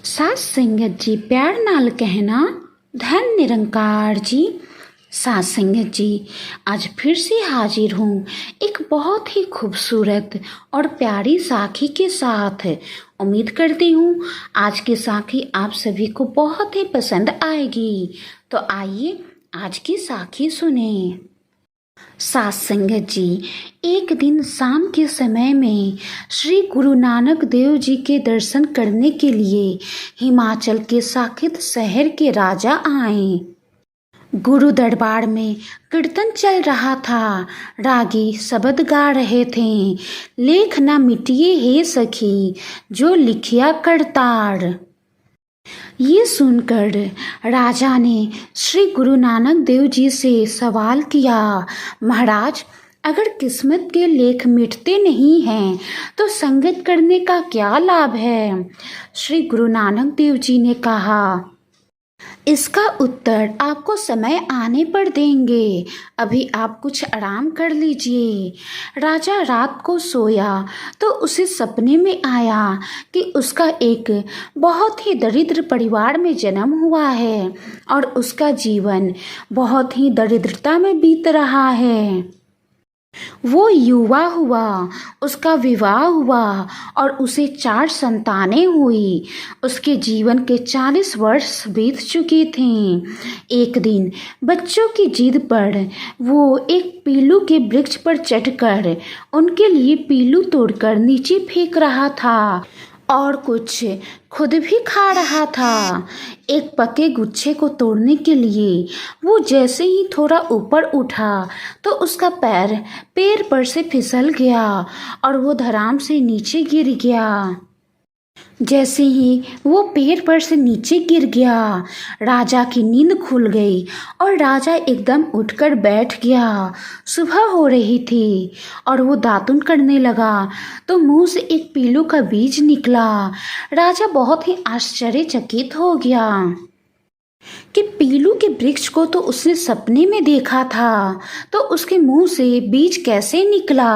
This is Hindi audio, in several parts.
सास संगत जी प्यार नाल कहना धन निरंकार जी। सास संगत जी आज फिर से हाजिर हूँ एक बहुत ही खूबसूरत और प्यारी साखी के साथ। उम्मीद करती हूँ आज की साखी आप सभी को बहुत ही पसंद आएगी। तो आइए आज की साखी सुने। सास संगत जी एक दिन शाम के समय में श्री गुरु नानक देव जी के दर्शन करने के लिए हिमाचल के साकेत शहर के राजा आए। गुरु दरबार में कीर्तन चल रहा था। रागी शब्द गा रहे थे, लेख न मिटिए हे सखी जो लिखिया करतार। ये सुनकर राजा ने श्री गुरु नानक देव जी से सवाल किया, महाराज अगर किस्मत के लेख मिटते नहीं हैं तो संगत करने का क्या लाभ है। श्री गुरु नानक देव जी ने कहा, इसका उत्तर आपको समय आने पर देंगे, अभी आप कुछ आराम कर लीजिए। राजा रात को सोया तो उसे सपने में आया कि उसका एक बहुत ही दरिद्र परिवार में जन्म हुआ है और उसका जीवन बहुत ही दरिद्रता में बीत रहा है। वो युवा हुआ, उसका विवाह हुआ और उसे 4 संतानें हुई। उसके जीवन के 40 वर्ष बीत चुके थे। एक दिन बच्चों की जिद पर वो एक पीलू के वृक्ष पर चढ़कर उनके लिए पीलू तोड़कर नीचे फेंक रहा था और कुछ खुद भी खा रहा था। एक पके गुच्छे को तोड़ने के लिए वो जैसे ही थोड़ा ऊपर उठा तो उसका पैर पेड़ पर से फिसल गया और वो धड़ाम से नीचे गिर गया। जैसे ही वो पेड़ पर से नीचे गिर गया, राजा की नींद खुल गई और राजा एकदम उठकर बैठ गया। सुबह हो रही थी और वो दातुन करने लगा तो मुंह से एक पीलू का बीज निकला। राजा बहुत ही आश्चर्यचकित हो गया कि पीलू के वृक्ष को तो उसने सपने में देखा था, तो उसके मुंह से बीज कैसे निकला।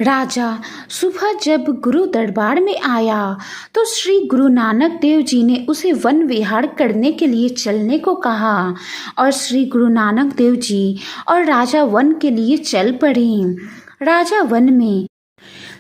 राजा सुबह जब गुरु दरबार में आया तो श्री गुरु नानक देव जी ने उसे वन विहार करने के लिए चलने को कहा और श्री गुरु नानक देव जी और राजा वन के लिए चल पड़े। राजा वन में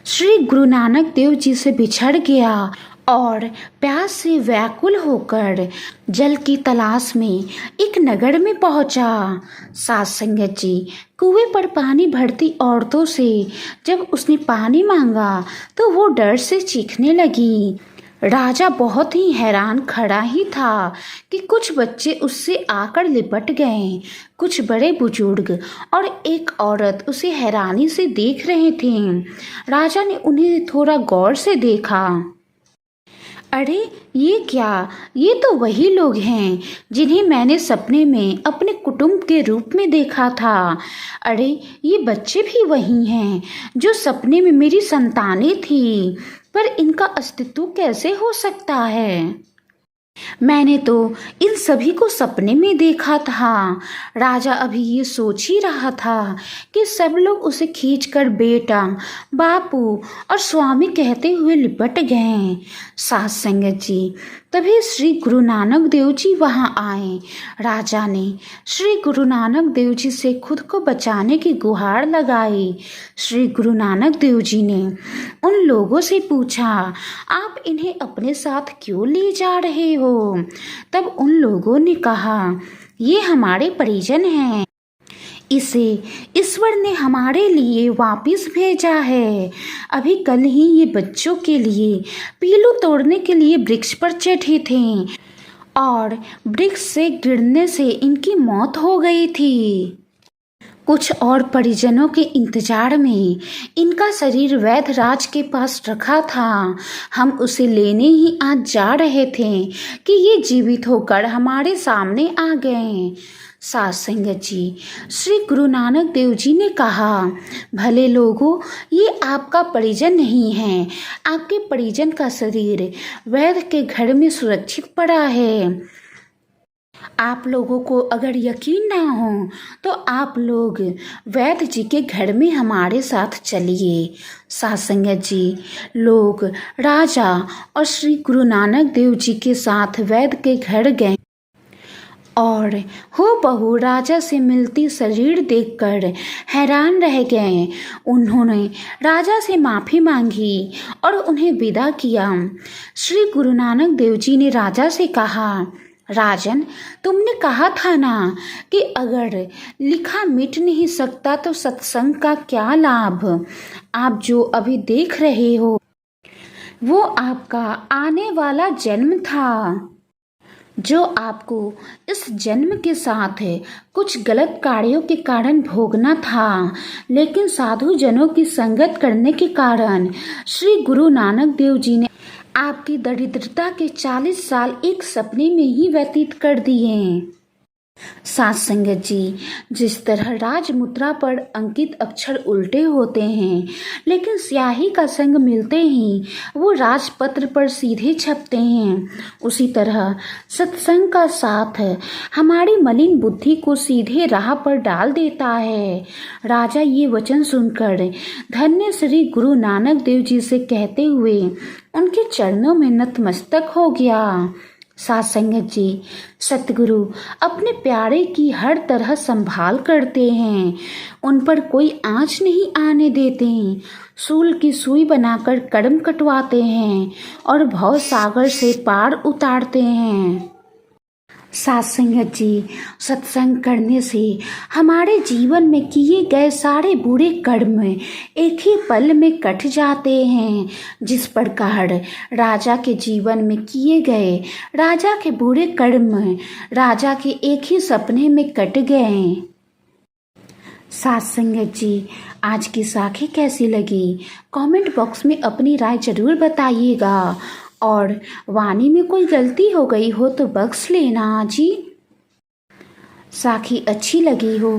श्री गुरु नानक देव जी से बिछड़ गया और प्यास से व्याकुल होकर जल की तलाश में एक नगर में पहुंचा। सास संगत जी कुएं पर पानी भरती औरतों से जब उसने पानी मांगा तो वो डर से चीखने लगी। राजा बहुत ही हैरान खड़ा ही था कि कुछ बच्चे उससे आकर लिपट गए। कुछ बड़े बुजुर्ग और एक औरत उसे हैरानी से देख रहे थे। राजा ने उन्हें थोड़ा गौर से देखा। अरे ये क्या, ये तो वही लोग हैं जिन्हें मैंने सपने में अपने कुटुंब के रूप में देखा था। अरे ये बच्चे भी वही हैं जो सपने में मेरी संतानें थी, पर इनका अस्तित्व कैसे हो सकता है। मैंने तो इन सभी को सपने में देखा था। राजा अभी ये सोच ही रहा था कि सब लोग उसे खींचकर बेटा, बापू और स्वामी कहते हुए लिपट गए। सास संगत जी तभी श्री गुरु नानक देव जी वहाँ आए। राजा ने श्री गुरु नानक देव जी से खुद को बचाने की गुहार लगाई। श्री गुरु नानक देव जी ने उन लोगों से पूछा, आप इन्हें अपने साथ क्यों ले जा रहे हो। तब उन लोगों ने कहा, ये हमारे परिजन हैं, इसे ईश्वर ने हमारे लिए वापस भेजा है। अभी कल ही ये बच्चों के लिए पीलू तोड़ने के लिए वृक्ष पर चढ़े थे और वृक्ष से गिरने से इनकी मौत हो गई थी। कुछ और परिजनों के इंतजार में इनका शरीर वैद्यराज के पास रखा था। हम उसे लेने ही आज जा रहे थे कि ये जीवित होकर हमारे सामने आ गए। सास संगत जी श्री गुरु नानक देव जी ने कहा, भले लोगों ये आपका परिजन नहीं है, आपके परिजन का शरीर वैद्य के घर में सुरक्षित पड़ा है। आप लोगों को अगर यकीन ना हो तो आप लोग वैद्य जी के घर में हमारे साथ चलिए। साथ संगत जी, लोग राजा और श्री गुरु नानक देव जी के साथ वैद्य के घर गए और हूबहू राजा से मिलती शरीर देखकर हैरान रह गए। उन्होंने राजा से माफ़ी मांगी और उन्हें विदा किया। श्री गुरु नानक देव जी ने राजा से कहा, राजन, तुमने कहा था ना कि अगर लिखा मिट नहीं सकता तो सत्संग का क्या लाभ। आप जो अभी देख रहे हो वो आपका आने वाला जन्म था, जो आपको इस जन्म के साथ कुछ गलत कार्यों के कारण भोगना था। लेकिन साधु जनों की संगत करने के कारण श्री गुरु नानक देव जी ने आपकी दरिद्रता के 40 साल एक सपने में ही व्यतीत कर दिए। साथ संगत जी, जिस तरह राजमुद्रा पर अंकित अक्षर उल्टे होते हैं लेकिन स्याही का संग मिलते ही वो राजपत्र पर सीधे छपते हैं, उसी तरह सत्संग का साथ हमारी मलिन बुद्धि को सीधे राह पर डाल देता है। राजा ये वचन सुनकर धन्य श्री गुरु नानक देव जी से कहते हुए उनके चरणों में नतमस्तक हो गया। साथ संगत जी, सतगुरु अपने प्यारे की हर तरह संभाल करते हैं, उन पर कोई आँच नहीं आने देते। सूल की सुई बनाकर कर्म कटवाते हैं और भव सागर से पार उतारते हैं। साथ संगत जी, सत्संग करने से हमारे जीवन में किए गए सारे बुरे कर्म एक ही पल में कट जाते हैं। जिस प्रकार राजा के जीवन में किए गए राजा के बुरे कर्म राजा के एक ही सपने में कट गए। साथ संगत जी, आज की साखी कैसी लगी कमेंट बॉक्स में अपनी राय जरूर बताइएगा और वाणी में कोई गलती हो गई हो तो बख्श लेना जी। साखी अच्छी लगी हो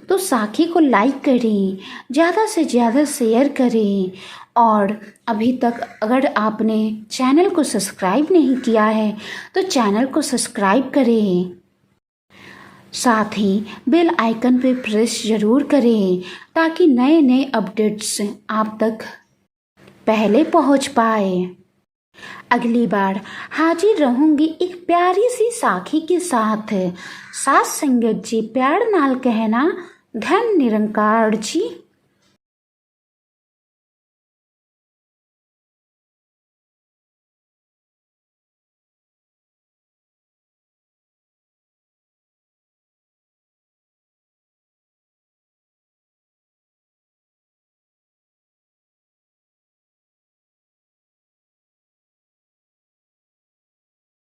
तो साखी को लाइक करें, ज़्यादा से ज़्यादा शेयर करें और अभी तक अगर आपने चैनल को सब्सक्राइब नहीं किया है तो चैनल को सब्सक्राइब करें। साथ ही बेल आइकन पे प्रेस ज़रूर करें ताकि नए नए अपडेट्स आप तक पहले पहुंच पाए। अगली बार हाजिर रहूंगी एक प्यारी सी साखी के साथ। साथ संगत जी, प्यार नाल कहना, धन निरंकार जी।